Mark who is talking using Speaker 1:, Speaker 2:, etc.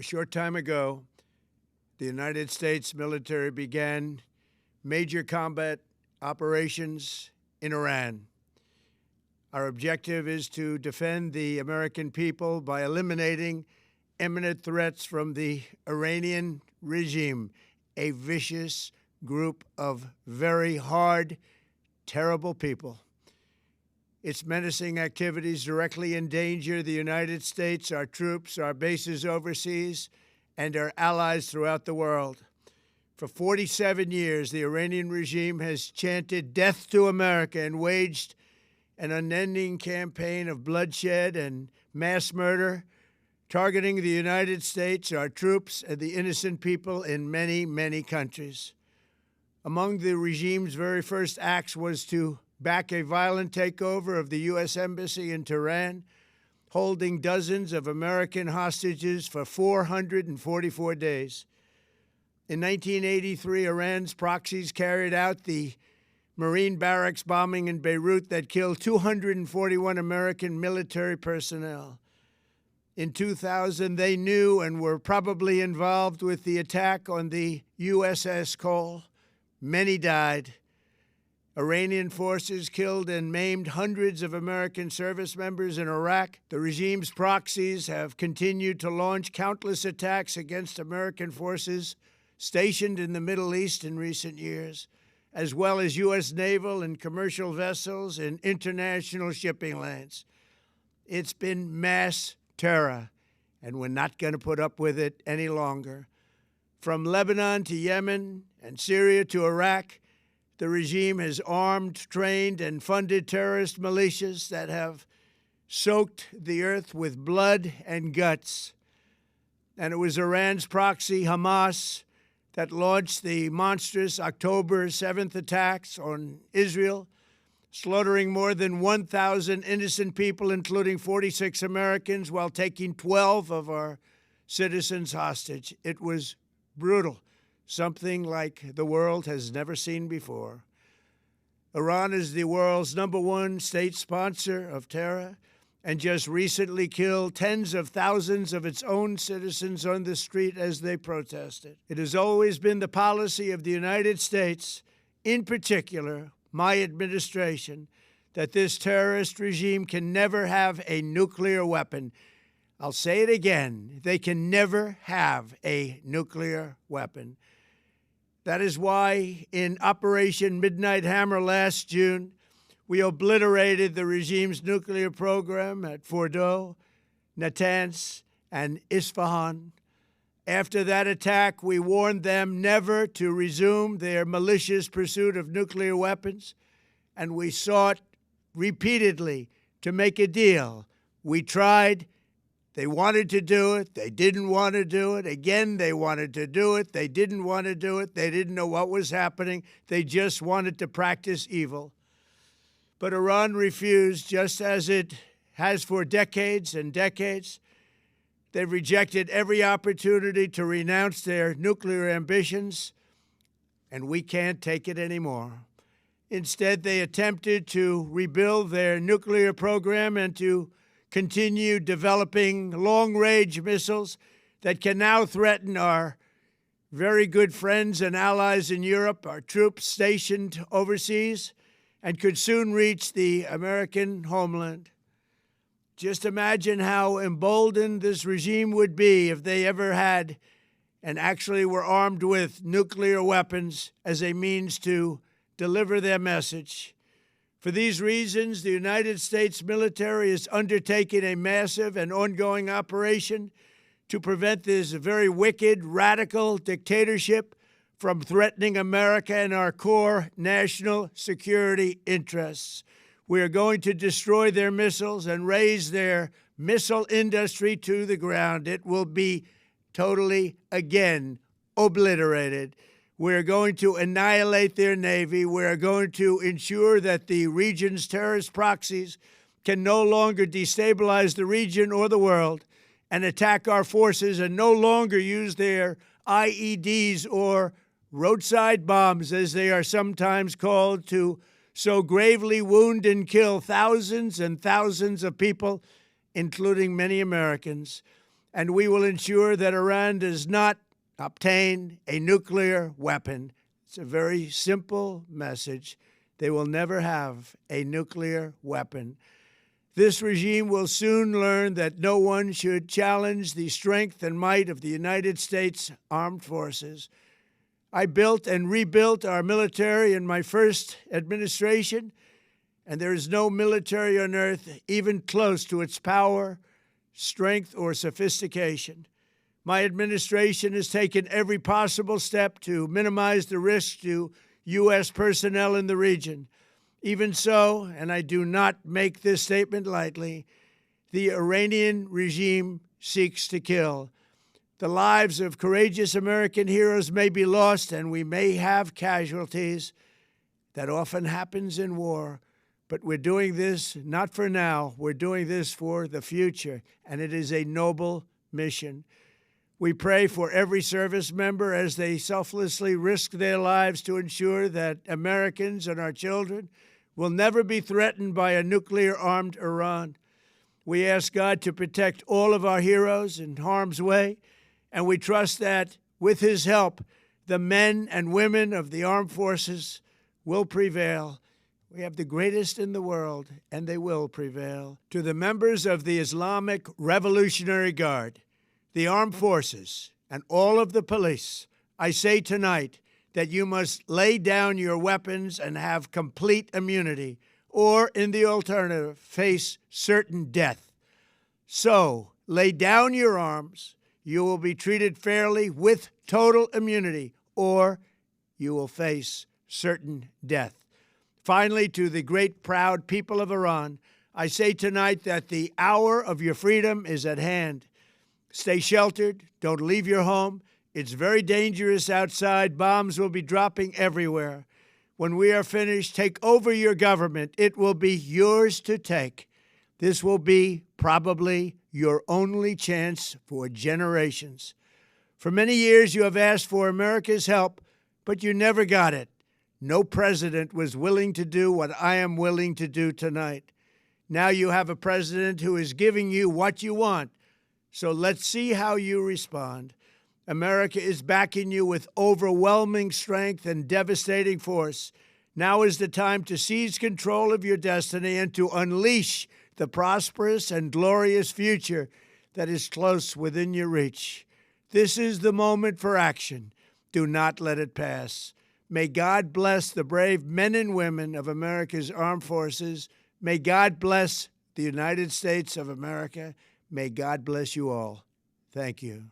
Speaker 1: A short time ago, the United States military began major combat operations in Iran. Our objective is to defend the American people by eliminating imminent threats from the Iranian regime, a vicious group of very hard, terrible people. Its menacing activities directly endanger the United States, our troops, our bases overseas, and our allies throughout the world. For 47 years, the Iranian regime has chanted death to America and waged an unending campaign of bloodshed and mass murder, targeting the United States, our troops, and the innocent people in many, many countries. Among the regime's very first acts was to back a violent takeover of the U.S. Embassy in Tehran, holding dozens of American hostages for 444 days. In 1983, Iran's proxies carried out the Marine barracks bombing in Beirut that killed 241 American military personnel. In 2000, they knew and were probably involved with the attack on the USS Cole. Many died. Iranian forces killed and maimed hundreds of American service members in Iraq. The regime's proxies have continued to launch countless attacks against American forces stationed in the Middle East in recent years, as well as U.S. naval and commercial vessels in international shipping lanes. It's been mass terror, and we're not going to put up with it any longer. From Lebanon to Yemen and Syria to Iraq, the regime has armed, trained, and funded terrorist militias that have soaked the earth with blood and guts. And it was Iran's proxy, Hamas, that launched the monstrous October 7th attacks on Israel, slaughtering more than 1,000 innocent people, including 46 Americans, while taking 12 of our citizens hostage. It was brutal, something like the world has never seen before. Iran is the world's #1 state sponsor of terror and just recently killed tens of thousands of its own citizens on the street as they protested. It has always been the policy of the United States, in particular, my administration, that this terrorist regime can never have a nuclear weapon. I'll say it again, they can never have a nuclear weapon. That is why in Operation Midnight Hammer last June, we obliterated the regime's nuclear program at Fordow, Natanz, and Isfahan. After that attack, we warned them never to resume their malicious pursuit of nuclear weapons, and we sought repeatedly to make a deal. We tried. They wanted to do it. They didn't want to do it. Again, they wanted to do it. They didn't want to do it. They didn't know what was happening. They just wanted to practice evil. But Iran refused, just as it has for decades and decades. They've rejected every opportunity to renounce their nuclear ambitions, and we can't take it anymore. Instead, they attempted to rebuild their nuclear program and to continue developing long-range missiles that can now threaten our very good friends and allies in Europe, our troops stationed overseas, and could soon reach the American homeland. Just imagine how emboldened this regime would be if they ever had and actually were armed with nuclear weapons as a means to deliver their message. For these reasons, the United States military is undertaking a massive and ongoing operation to prevent this very wicked, radical dictatorship from threatening America and our core national security interests. We are going to destroy their missiles and raise their missile industry to the ground. It will be totally, again, obliterated. We're going to annihilate their Navy. We're going to ensure that the region's terrorist proxies can no longer destabilize the region or the world and attack our forces and no longer use their IEDs or roadside bombs, as they are sometimes called, to so gravely wound and kill thousands and thousands of people, including many Americans. and we will ensure that Iran does not obtain a nuclear weapon. It's a very simple message. They will never have a nuclear weapon. This regime will soon learn that no one should challenge the strength and might of the United States Armed Forces. I built and rebuilt our military in my first administration, and there is no military on earth even close to its power, strength, or sophistication. My administration has taken every possible step to minimize the risk to U.S. personnel in the region. Even so, and I do not make this statement lightly, the Iranian regime seeks to kill. The lives of courageous American heroes may be lost, and we may have casualties. That often happens in war. But we're doing this not for now. We're doing this for the future, and it is a noble mission. We pray for every service member as they selflessly risk their lives to ensure that Americans and our children will never be threatened by a nuclear-armed Iran. We ask God to protect all of our heroes in harm's way, and we trust that, with His help, the men and women of the armed forces will prevail. We have the greatest in the world, and they will prevail. To the members of the Islamic Revolutionary Guard, the armed forces, and all of the police, I say tonight that you must lay down your weapons and have complete immunity, or, in the alternative, face certain death. So, lay down your arms. You will be treated fairly with total immunity, or you will face certain death. Finally, to the great, proud people of Iran, I say tonight that the hour of your freedom is at hand. Stay sheltered. Don't leave your home. It's very dangerous outside. Bombs will be dropping everywhere. When we are finished, take over your government. It will be yours to take. This will be probably your only chance for generations. For many years, you have asked for America's help, but you never got it. No president was willing to do what I am willing to do tonight. Now you have a president who is giving you what you want. So let's see how you respond. America is backing you with overwhelming strength and devastating force. Now is the time to seize control of your destiny and to unleash the prosperous and glorious future that is close within your reach. This is the moment for action. Do not let it pass. May God bless the brave men and women of America's armed forces. May God bless the United States of America. May God bless you all. Thank you.